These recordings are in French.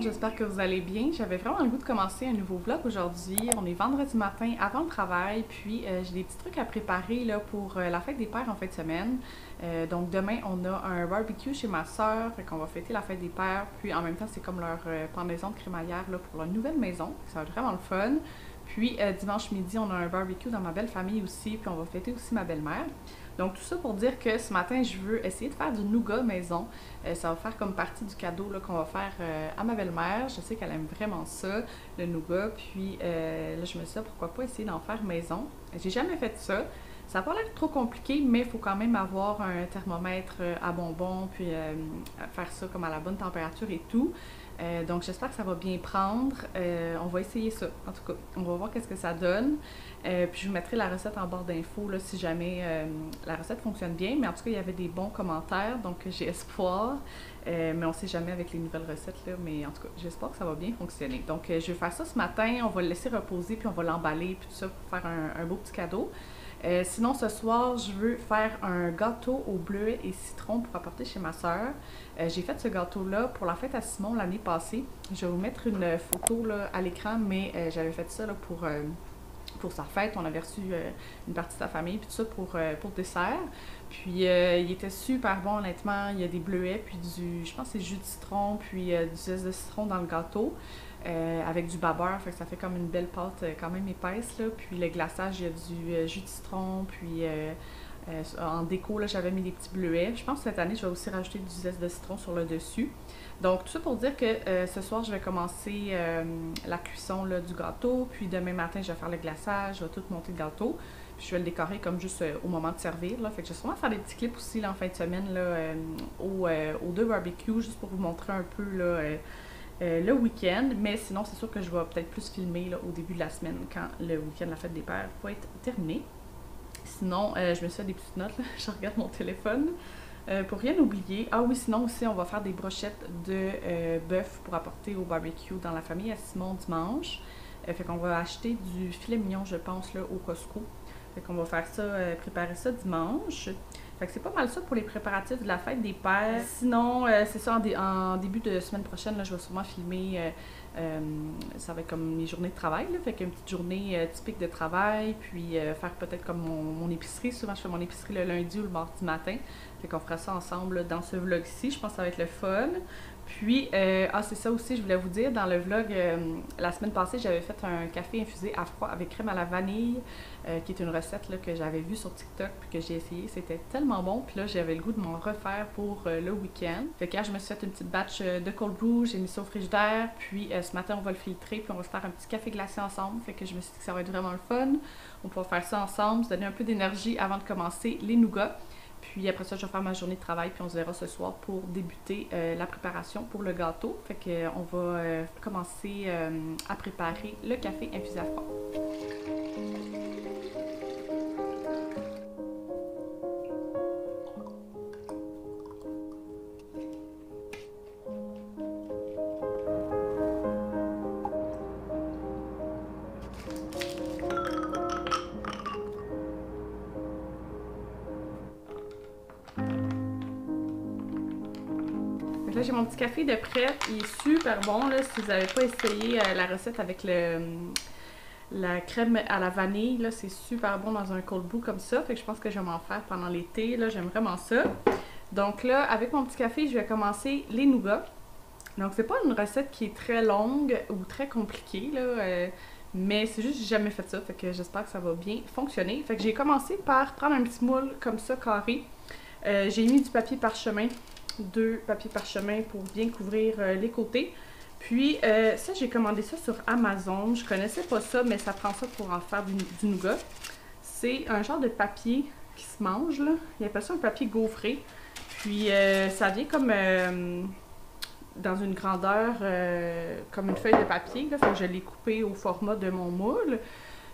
J'espère que vous allez bien. J'avais vraiment le goût de commencer un nouveau vlog aujourd'hui. On est vendredi matin avant le travail, puis j'ai des petits trucs à préparer là, pour la fête des pères en fin de semaine. Donc demain, on a un barbecue chez ma soeur, fait qu'on va fêter la fête des pères, puis en même temps, c'est comme leur pendaison de crémaillère là, pour leur nouvelle maison. Ça va être vraiment le fun. Puis dimanche midi, on a un barbecue dans ma belle famille aussi, puis on va fêter aussi ma belle-mère. Donc tout ça pour dire que ce matin, je veux essayer de faire du nougat maison. Ça va faire comme partie du cadeau qu'on va faire à ma belle-mère. Je sais qu'elle aime vraiment ça, le nougat. Puis là, je me suis dit, pourquoi pas essayer d'en faire maison. J'ai jamais fait ça. Ça n'a pas l'air trop compliqué, mais il faut quand même avoir un thermomètre à bonbons, puis faire ça comme à la bonne température et tout. Donc j'espère que ça va bien prendre. On va essayer ça. En tout cas, on va voir qu'est-ce que ça donne. Puis je vous mettrai la recette en barre d'infos là, si jamais la recette fonctionne bien. Mais en tout cas, il y avait des bons commentaires, donc j'ai espoir. Mais on ne sait jamais avec les nouvelles recettes, là. Mais en tout cas, j'espère que ça va bien fonctionner. Donc je vais faire ça ce matin. On va le laisser reposer, puis on va l'emballer, puis tout ça pour faire un beau petit cadeau. Sinon, ce soir, je veux faire un gâteau au bleuet et citron pour apporter chez ma soeur. J'ai fait ce gâteau-là pour la fête à Simon l'année passée. Je vais vous mettre une photo là, à l'écran, mais j'avais fait ça là, pour sa fête. On avait reçu une partie de sa famille, puis tout ça pour dessert. Puis il était super bon, honnêtement. Il y a des bleuets, puis je pense que c'est jus de citron, puis du zeste de citron dans le gâteau. Avec du babeur, fait que ça fait comme une belle pâte quand même épaisse là. Puis le glaçage, il y a du jus de citron, puis en déco là, j'avais mis des petits bleuets. Je pense que cette année, je vais aussi rajouter du zeste de citron sur le dessus. Donc tout ça pour dire que ce soir, je vais commencer la cuisson là, du gâteau, puis demain matin, je vais faire le glaçage, je vais tout monter le gâteau. Puis je vais le décorer comme juste au moment de servir. Là. Fait que je vais sûrement faire des petits clips aussi là, en fin de semaine là, aux deux barbecues, juste pour vous montrer un peu là, le week-end, mais sinon c'est sûr que je vais peut-être plus filmer là, au début de la semaine quand le week-end de la fête des pères va être terminé. Sinon, je me suis fait des petites notes, là. Je regarde mon téléphone pour rien oublier. Ah oui, sinon aussi on va faire des brochettes de bœuf pour apporter au barbecue dans la famille à Simon dimanche. Fait qu'on va acheter du filet mignon, je pense, là, au Costco. Fait qu'on va faire ça, préparer ça dimanche. Fait que c'est pas mal ça pour les préparatifs de la fête des pères. Sinon, c'est ça, en début de semaine prochaine, là, je vais sûrement filmer, ça va être comme mes journées de travail, là, fait qu'une petite journée typique de travail, puis faire peut-être comme mon épicerie. Souvent, je fais mon épicerie le lundi ou le mardi matin. Fait qu'on fera ça ensemble là, dans ce vlog-ci. Je pense que ça va être le fun. Puis, c'est ça aussi, je voulais vous dire, dans le vlog, la semaine passée, j'avais fait un café infusé à froid avec crème à la vanille, qui est une recette là, que j'avais vue sur TikTok, puis que j'ai essayé. C'était tellement bon, puis là, j'avais le goût de m'en refaire pour le week-end. Fait que je me suis fait une petite batch de cold brew, j'ai mis ça au frigidaire, puis ce matin, on va le filtrer, puis on va se faire un petit café glacé ensemble. Fait que je me suis dit que ça va être vraiment le fun. On pourra faire ça ensemble, se donner un peu d'énergie avant de commencer les nougats. Puis après ça, je vais faire ma journée de travail, puis on se verra ce soir pour débuter la préparation pour le gâteau. Fait qu'on va commencer à préparer le café infusé à froid. Là, j'ai mon petit café de prêt, il est super bon là, si vous n'avez pas essayé la recette avec la crème à la vanille, là, c'est super bon dans un cold brew comme ça, fait que je pense que je vais m'en faire pendant l'été, là, j'aime vraiment ça. Donc là, avec mon petit café, je vais commencer les nougats. Donc c'est pas une recette qui est très longue ou très compliquée, là, mais c'est juste que j'ai jamais fait ça, fait que j'espère que ça va bien fonctionner. Fait que j'ai commencé par prendre un petit moule comme ça, carré. J'ai mis du papier parchemin. 2 papiers parchemin pour bien couvrir les côtés. Puis ça, j'ai commandé ça sur Amazon. Je connaissais pas ça, mais ça prend ça pour en faire du nougat. C'est un genre de papier qui se mange, là. Ils appellent ça un papier gaufré. Puis ça vient comme dans une grandeur comme une feuille de papier, là. Fait que je l'ai coupé au format de mon moule.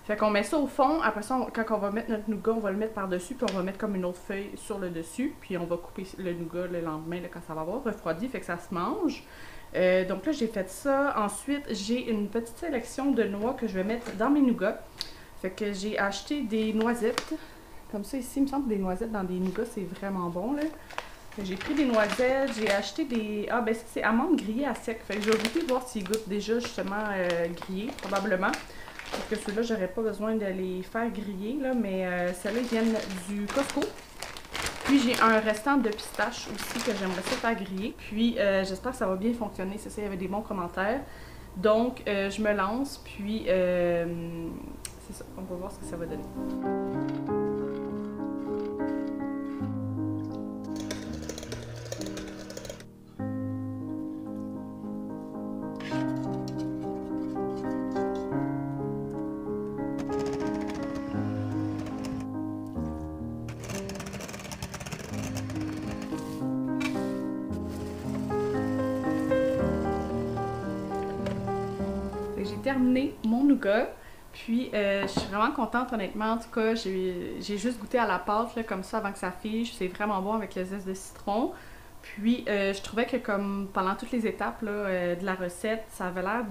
Fait qu'on met ça au fond, après ça, quand on va mettre notre nougat, on va le mettre par-dessus, puis on va mettre comme une autre feuille sur le dessus, puis on va couper le nougat le lendemain là, quand ça va avoir refroidi, fait que ça se mange. Donc là, j'ai fait ça. Ensuite, j'ai une petite sélection de noix que je vais mettre dans mes nougats. Fait que j'ai acheté des noisettes, comme ça ici, il me semble que des noisettes dans des nougats, c'est vraiment bon là. J'ai pris des noisettes, j'ai acheté des... Ah ben c'est amandes grillées à sec, fait que je vais goûter voir s'ils goûtent déjà justement grillés, probablement. Parce que ceux-là, j'aurais pas besoin de les faire griller, là, mais ceux-là, ils viennent du Costco. Puis j'ai un restant de pistache aussi que j'aimerais ça faire griller. Puis j'espère que ça va bien fonctionner, c'est ça, il y avait des bons commentaires. Donc je me lance, puis c'est ça, on va voir ce que ça va donner. J'ai terminé mon nougat, puis je suis vraiment contente honnêtement. En tout cas, j'ai juste goûté à la pâte là, comme ça avant que ça fiche. C'est vraiment bon avec le zeste de citron. Puis je trouvais que comme pendant toutes les étapes là, de la recette, ça avait l'air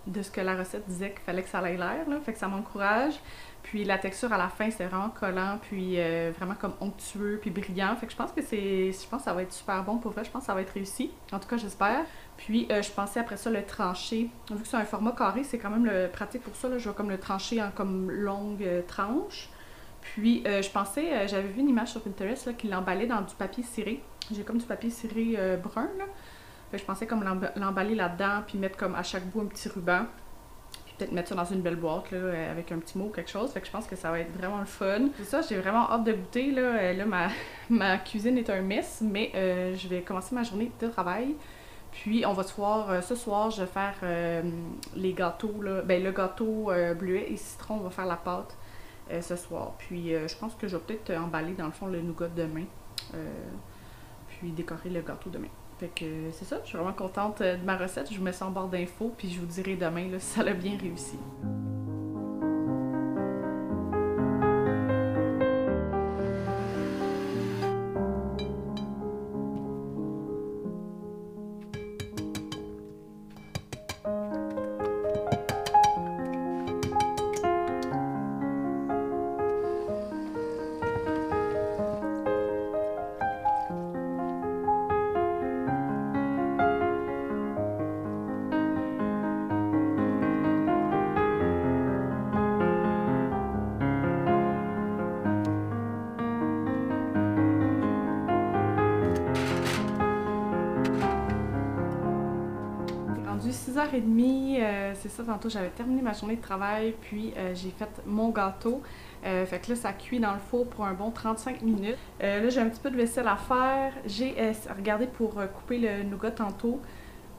de ce que la recette disait qu'il fallait que ça ait l'air, là, fait que ça m'encourage. Puis la texture à la fin, c'était vraiment collant, puis vraiment comme onctueux, puis brillant. Fait que je pense que ça va être super bon pour vrai. Je pense que ça va être réussi. En tout cas, j'espère. Puis je pensais après ça le trancher. Vu que c'est un format carré, c'est quand même pratique pour ça. Là. Je vais comme le trancher en comme longue tranche. Puis je pensais, j'avais vu une image sur Pinterest là, qui l'emballait dans du papier ciré. J'ai comme du papier ciré brun là. Fait que je pensais comme l'emballer là-dedans, puis mettre comme à chaque bout un petit ruban. Puis peut-être mettre ça dans une belle boîte là, avec un petit mot ou quelque chose. Fait que je pense que ça va être vraiment le fun. C'est ça, j'ai vraiment hâte de goûter. Là ma cuisine est un mess, mais je vais commencer ma journée de travail. Puis on va se voir ce soir, je vais faire les gâteaux, là. Ben, le gâteau bleuet et citron, on va faire la pâte ce soir. Puis je pense que je vais peut-être emballer dans le fond le nougat demain. Puis décorer le gâteau demain. Fait que c'est ça, je suis vraiment contente de ma recette. Je vous mets ça en barre d'infos, puis je vous dirai demain là, si ça a bien réussi. Rendu 6h30, c'est ça, tantôt j'avais terminé ma journée de travail, puis j'ai fait mon gâteau. Fait que là, ça cuit dans le four pour un bon 35 minutes. Là, j'ai un petit peu de vaisselle à faire. J'ai regardé pour couper le nougat tantôt,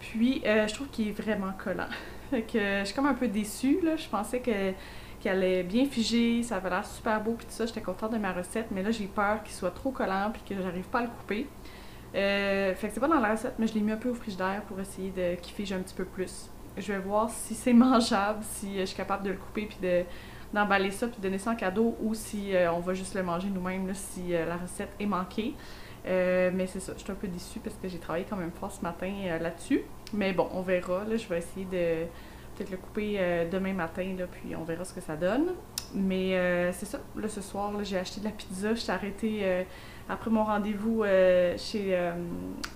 puis je trouve qu'il est vraiment collant. Fait que je suis comme un peu déçue, là. Je pensais qu'il allait bien figer, ça avait l'air super beau, puis tout ça, j'étais contente de ma recette, mais là, j'ai peur qu'il soit trop collant, puis que j'arrive pas à le couper. Fait que c'est pas dans la recette, mais je l'ai mis un peu au frigidaire pour essayer qu'il fige un petit peu plus. Je vais voir si c'est mangeable, si je suis capable de le couper puis d'emballer ça puis de donner ça en cadeau ou si on va juste le manger nous-mêmes si la recette est manquée. Mais c'est ça, je suis un peu déçue parce que j'ai travaillé quand même fort ce matin là-dessus. Mais bon, on verra. Là, je vais essayer de peut-être le couper demain matin, là, puis on verra ce que ça donne. Mais c'est ça, là ce soir, j'ai acheté de la pizza. Je suis arrêtée après mon rendez-vous chez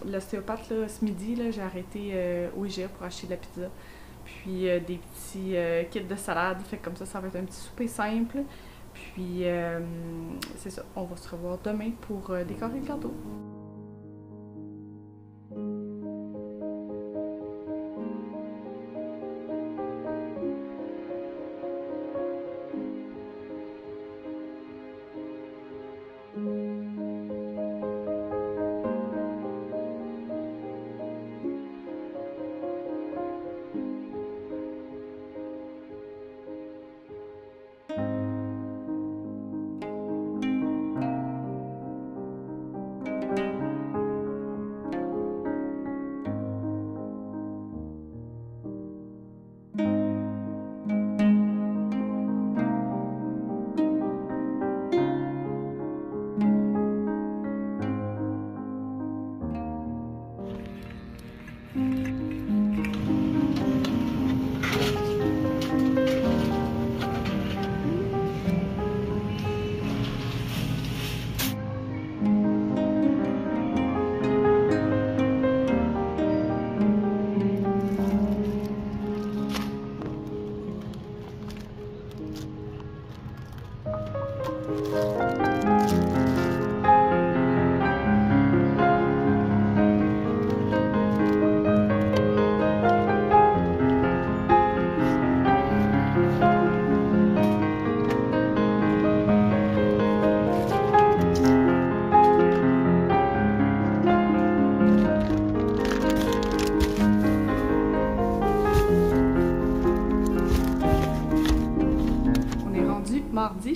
l'ostéopathe ce midi. J'ai arrêté au IGA pour acheter de la pizza. Puis des petits kits de salade. Fait que comme ça va être un petit souper simple. Puis c'est ça, on va se revoir demain pour décorer le gâteau.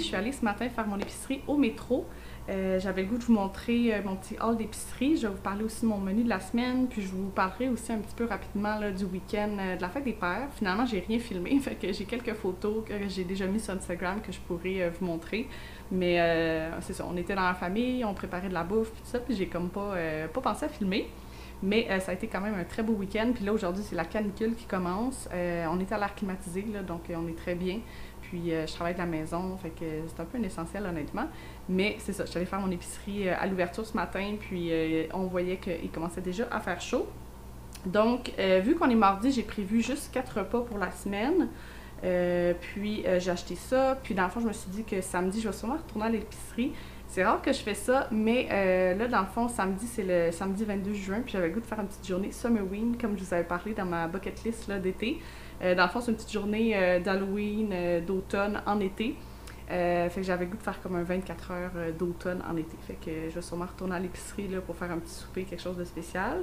je suis allée ce matin faire mon épicerie au métro. J'avais le goût de vous montrer mon petit haul d'épicerie. Je vais vous parler aussi de mon menu de la semaine, puis je vous parlerai aussi un petit peu rapidement là, du week-end de la fête des pères. Finalement, j'ai rien filmé, fait que j'ai quelques photos que j'ai déjà mises sur Instagram que je pourrais vous montrer. Mais c'est ça, on était dans la famille, on préparait de la bouffe, puis tout ça, puis j'ai comme pas pensé à filmer. Mais ça a été quand même un très beau week-end. Puis là, aujourd'hui, c'est la canicule qui commence. On est à l'air climatisé, là, donc on est très bien. Puis je travaille de la maison, fait que c'est un peu un essentiel honnêtement. Mais c'est ça, je suis allée faire mon épicerie à l'ouverture ce matin, puis on voyait qu'il commençait déjà à faire chaud. Donc, vu qu'on est mardi, j'ai prévu juste 4 repas pour la semaine. Puis j'ai acheté ça, puis dans le fond, je me suis dit que samedi, je vais sûrement retourner à l'épicerie. C'est rare que je fais ça, mais là, dans le fond, samedi, c'est le samedi 22 juin, puis j'avais le goût de faire une petite journée Summerween, comme je vous avais parlé dans ma bucket list d'été. Dans le fond, c'est une petite journée d'Halloween, d'automne, en été. Fait que j'avais le goût de faire comme un 24 heures d'automne en été. Fait que je vais sûrement retourner à l'épicerie pour faire un petit souper, quelque chose de spécial.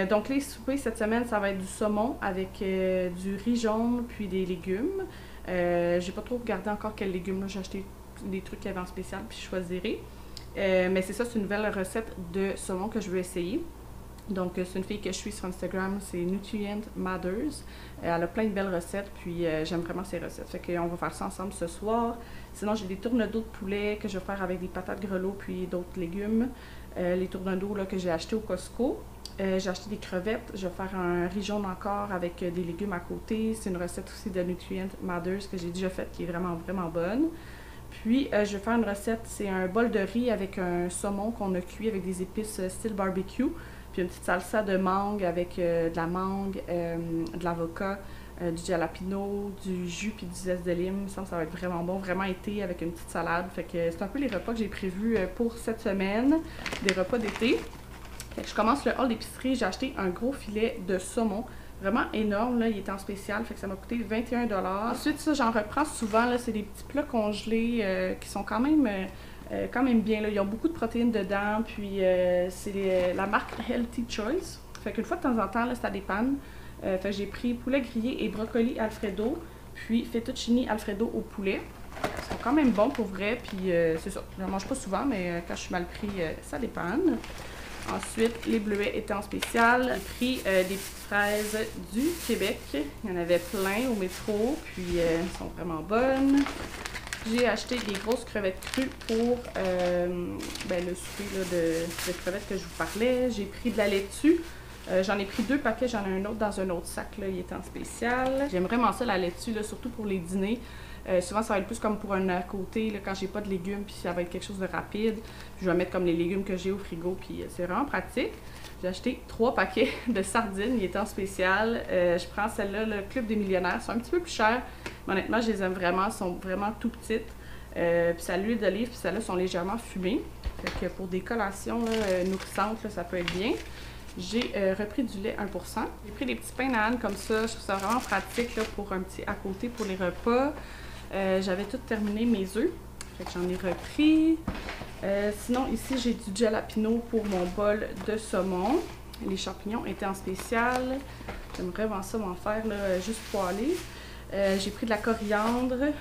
Donc les soupers cette semaine, ça va être du saumon avec du riz jaune, puis des légumes. J'ai pas trop regardé encore quels légumes, là, j'ai acheté des trucs qu'il y avait en spécial, puis je choisirai. Mais c'est ça, c'est une nouvelle recette de saumon que je veux essayer. Donc, c'est une fille que je suis sur Instagram, c'est Nutrient Matters. Elle a plein de belles recettes, puis j'aime vraiment ses recettes. Fait qu'on va faire ça ensemble ce soir. Sinon, j'ai des tourne-dos de poulet que je vais faire avec des patates grelots, puis d'autres légumes. Les tourne-dos que j'ai achetés au Costco. J'ai acheté des crevettes. Je vais faire un riz jaune encore avec des légumes à côté. C'est une recette aussi de Nutrient Matters que j'ai déjà faite, qui est vraiment, vraiment bonne. Puis, je vais faire une recette, c'est un bol de riz avec un saumon qu'on a cuit avec des épices style barbecue. Puis une petite salsa de mangue avec de la mangue, de l'avocat, du jalapeno, du jus puis du zeste de lime. Il me semble que ça va être vraiment bon, vraiment été avec une petite salade. Fait que c'est un peu les repas que j'ai prévus pour cette semaine, des repas d'été. Fait que je commence le haul d'épicerie, j'ai acheté un gros filet de saumon. Vraiment énorme, là, il était en spécial, fait que ça m'a coûté 21 $. Ensuite, ça, j'en reprends souvent, là, c'est des petits plats congelés qui sont quand même bien, là. Ils ont beaucoup de protéines dedans, puis c'est la marque Healthy Choice. Fait qu'une fois de temps en temps, là, ça dépanne. Fait que j'ai pris poulet grillé et brocoli Alfredo, puis fettuccine Alfredo au poulet. Ils sont quand même bons pour vrai, puis c'est ça. Je n'en mange pas souvent, mais quand je suis mal pris, ça dépanne. Ensuite, les bleuets étaient en spécial. J'ai pris des petites fraises du Québec. Il y en avait plein au métro, puis elles sont vraiment bonnes. J'ai acheté des grosses crevettes crues pour le souper là, de crevettes que je vous parlais. J'ai pris de la laitue. J'en ai pris 2 paquets, j'en ai un autre dans un autre sac, là, il est en spécial. J'aime vraiment ça, la laitue, là, surtout pour les dîners. Souvent, ça va être plus comme pour un à côté, là, quand j'ai pas de légumes, puis ça va être quelque chose de rapide. Je vais mettre comme les légumes que j'ai au frigo, puis c'est vraiment pratique. J'ai acheté 3 paquets de sardines, il est en spécial. Je prends celle-là, le Club des millionnaires, c'est un petit peu plus cher. Mais honnêtement, je les aime vraiment, elles sont vraiment tout petites. Puis ça a l'huile d'olive, puis celles-là sont légèrement fumées. Fait que pour des collations là, nourrissantes, là, ça peut être bien. J'ai repris du lait 1%. J'ai pris des petits pains d'âne comme ça. Je trouve ça vraiment pratique là, pour un petit à côté pour les repas. J'avais tout terminé mes œufs. Fait que j'en ai repris. Sinon, ici, j'ai du jalapeno pour mon bol de saumon. Les champignons étaient en spécial. J'aimerais vraiment ça m'en faire là, juste poêler. J'ai pris de la coriandre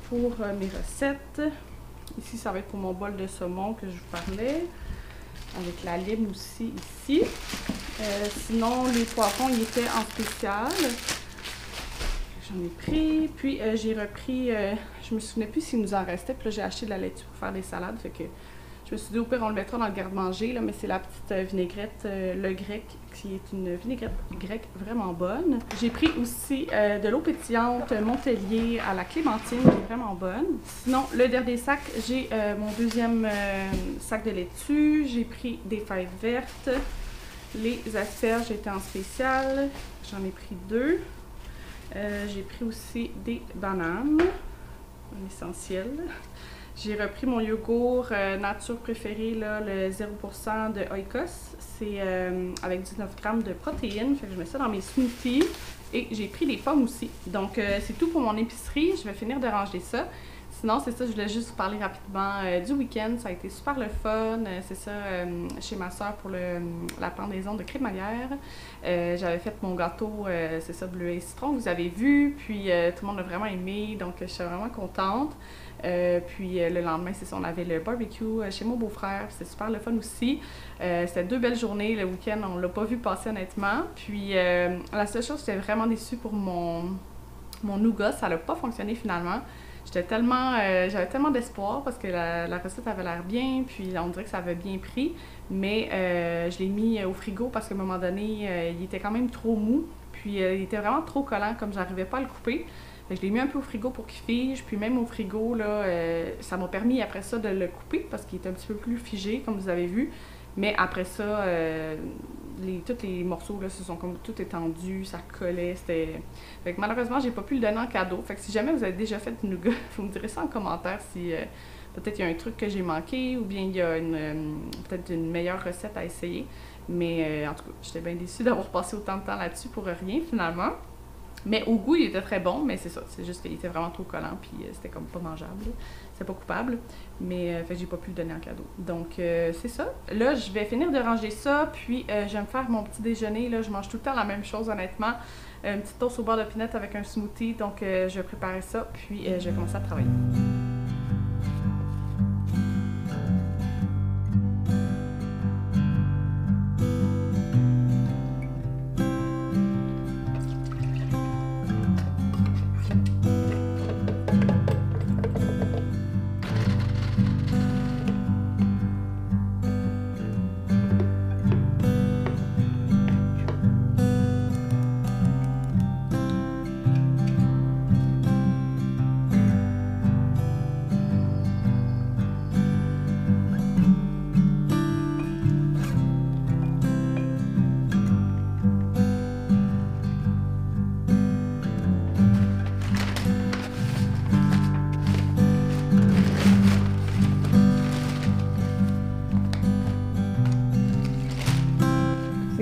pour mes recettes. Ici, ça va être pour mon bol de saumon que je vous parlais. Avec la lime aussi ici. Sinon, les poivrons, ils étaient en spécial. J'en ai pris. Puis, j'ai repris... je me souvenais plus s'il nous en restait. Puis là, j'ai acheté de la laitue pour faire des salades. Fait que je me suis dit, au pire, on le mettra dans le garde-manger. Mais c'est la petite vinaigrette Le Grec, qui est une vinaigrette grecque vraiment bonne. J'ai pris aussi de l'eau pétillante Montelier à la clémentine, qui est vraiment bonne. Sinon, le dernier sac, j'ai mon deuxième sac de laitue. J'ai pris des fèves vertes. Les asperges étaient en spécial. J'en ai pris 2. J'ai pris aussi des bananes, un essentiel. J'ai repris mon yogourt nature préféré, là, le 0% de Oikos. C'est avec 19 g de protéines. Fait que je mets ça dans mes smoothies. Et j'ai pris des pommes aussi. Donc, c'est tout pour mon épicerie. Je vais finir de ranger ça. sinon, c'est ça, je voulais juste vous parler rapidement du week-end. Ça a été super le fun. C'est ça, chez ma soeur pour la pendaison de crémaillère. J'avais fait mon gâteau, c'est ça, bleuet et citron, vous avez vu. Puis tout le monde a vraiment aimé, donc je suis vraiment contente. Puis le lendemain, c'est ça, on avait le barbecue chez mon beau-frère. C'était super le fun aussi. C'était 2 belles journées. Le week-end, on l'a pas vu passer honnêtement. Puis la seule chose, j'étais vraiment déçue pour mon nougat. Ça n'a pas fonctionné finalement. J'avais tellement d'espoir parce que la recette avait l'air bien, puis on dirait que ça avait bien pris, mais je l'ai mis au frigo parce qu'à un moment donné, il était quand même trop mou, puis il était vraiment trop collant, comme j'arrivais pas à le couper. Fait que je l'ai mis un peu au frigo pour qu'il fige, puis même au frigo, là, ça m'a permis après ça de le couper parce qu'il était un petit peu plus figé, comme vous avez vu. Mais après ça, tous les morceaux là, se sont comme tout étendus, ça collait, c'était... Fait que malheureusement, j'ai pas pu le donner en cadeau. Fait que si jamais vous avez déjà fait du nougat, vous me direz ça en commentaire si peut-être il y a un truc que j'ai manqué ou bien il y a peut-être une meilleure recette à essayer. Mais en tout cas, j'étais bien déçue d'avoir passé autant de temps là-dessus pour rien finalement. Mais au goût, il était très bon, mais c'est ça. C'est juste qu'il était vraiment trop collant, puis c'était comme pas mangeable. C'était pas coupable. Mais fait que j'ai pas pu le donner en cadeau. Donc, c'est ça. Là, je vais finir de ranger ça, puis je vais me faire mon petit déjeuner. Là, je mange tout le temps la même chose, honnêtement. Une petite toast au beurre de pinot avec un smoothie. Donc, je vais préparer ça, puis je vais commencer à travailler.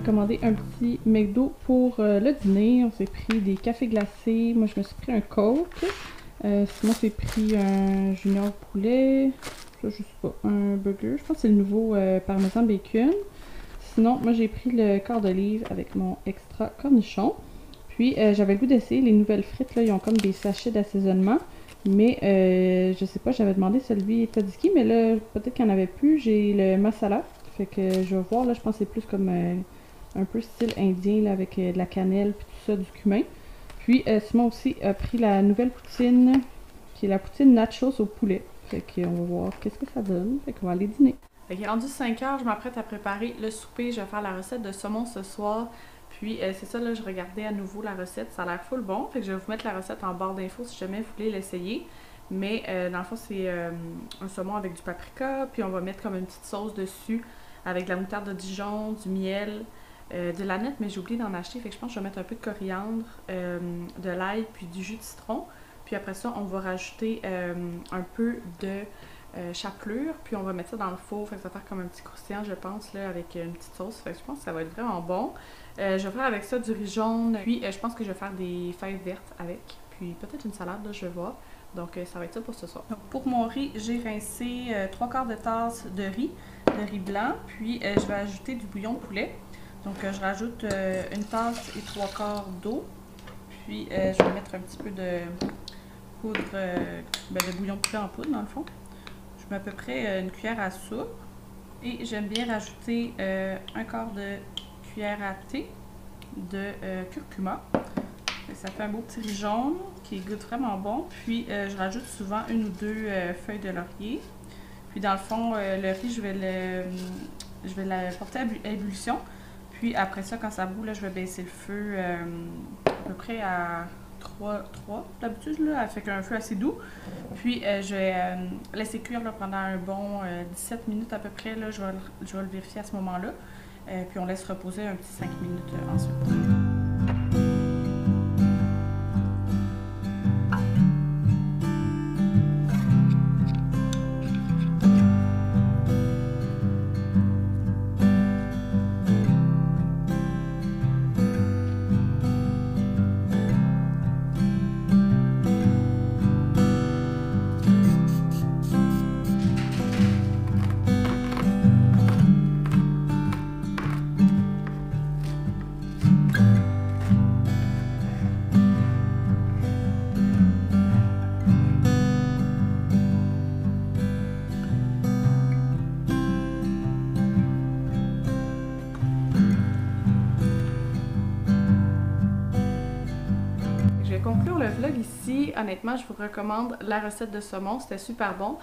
Commandé un petit McDo pour le dîner. On s'est pris des cafés glacés. Moi, je me suis pris un Coke. Sinon, j'ai pris un junior poulet. Ça, je sais pas, un burger. Je pense que c'est le nouveau parmesan bacon. Sinon, moi, j'ai pris le quart d'olive avec mon extra cornichon. Puis, j'avais le goût d'essayer les nouvelles frites. Là, ils ont comme des sachets d'assaisonnement. Mais, je sais pas, j'avais demandé celui Tzatziki, mais là, peut-être qu'il n'y en avait plus. J'ai le masala. Fait que je vais voir. Là, je pense que c'est plus comme... un peu style indien là, avec de la cannelle puis tout ça, du cumin. Puis Simon aussi a pris la nouvelle poutine, qui est la poutine nachos au poulet. Fait qu'on va voir qu'est-ce que ça donne. Fait qu'on va aller dîner. Fait qu'il est rendu 5 heures, je m'apprête à préparer le souper. Je vais faire la recette de saumon ce soir. Puis c'est ça, là, je regardais à nouveau la recette. Ça a l'air full bon. Fait que je vais vous mettre la recette en barre d'infos si jamais vous voulez l'essayer. Mais dans le fond, c'est un saumon avec du paprika. Puis on va mettre comme une petite sauce dessus avec de la moutarde de Dijon, du miel. De l'aneth, mais j'ai oublié d'en acheter, fait que je pense que je vais mettre un peu de coriandre, de l'ail, puis du jus de citron. Puis après ça, on va rajouter un peu de chapelure, puis on va mettre ça dans le four, fait que ça va faire comme un petit croustillant, je pense, là, avec une petite sauce. Fait que je pense que ça va être vraiment bon. Je vais faire avec ça du riz jaune, puis je pense que je vais faire des fèves vertes avec, puis peut-être une salade, là, je vais voir. Donc ça va être ça pour ce soir. Donc, pour mon riz, j'ai rincé 3/4 de tasse de riz blanc, puis je vais ajouter du bouillon de poulet. Donc, je rajoute une tasse et 3/4 d'eau. Puis, je vais mettre un petit peu de poudre, de bouillon de poulet en poudre, dans le fond. Je mets à peu près une cuillère à soupe. Et j'aime bien rajouter 1/4 de cuillère à thé de curcuma. Ça fait un beau petit riz jaune qui goûte vraiment bon. Puis, je rajoute souvent une ou deux feuilles de laurier. Puis, dans le fond, le riz, je vais la porter à ébullition. Puis après ça, quand ça bout, là, je vais baisser le feu à peu près à 3 d'habitude, là, avec un feu assez doux. Puis je vais laisser cuire là, pendant un bon 17 minutes à peu près. Là, je vais le vérifier à ce moment-là. Puis on laisse reposer un petit 5 minutes ensuite. vais conclure le vlog ici. Honnêtement, je vous recommande la recette de saumon, c'était super bon.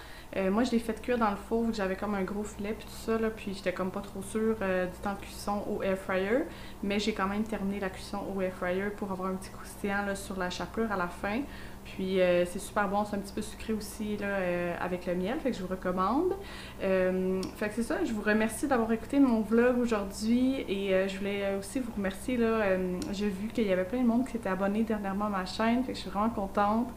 Moi, je l'ai fait cuire dans le four vu que j'avais comme un gros filet puis tout ça, là, puis j'étais comme pas trop sûre du temps de cuisson au air fryer, mais j'ai quand même terminé la cuisson au air fryer pour avoir un petit croustillant là, sur la chapelure à la fin. Puis c'est super bon, c'est un petit peu sucré aussi là, avec le miel, fait que je vous recommande. Fait que c'est ça, je vous remercie d'avoir écouté mon vlog aujourd'hui et je voulais aussi vous remercier là, j'ai vu qu'il y avait plein de monde qui s'était abonné dernièrement à ma chaîne, fait que je suis vraiment contente.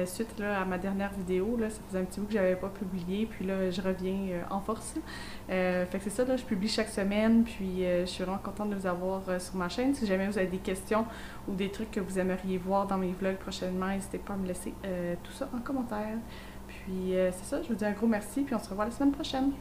Suite là, à ma dernière vidéo, là, ça faisait un petit bout que j'avais pas publié, puis là je reviens en force. Fait que c'est ça, là, je publie chaque semaine, puis je suis vraiment contente de vous avoir sur ma chaîne. Si jamais vous avez des questions ou des trucs que vous aimeriez voir dans mes vlogs prochainement, n'hésitez pas à me laisser tout ça en commentaire. Puis c'est ça, je vous dis un gros merci, puis on se revoit la semaine prochaine.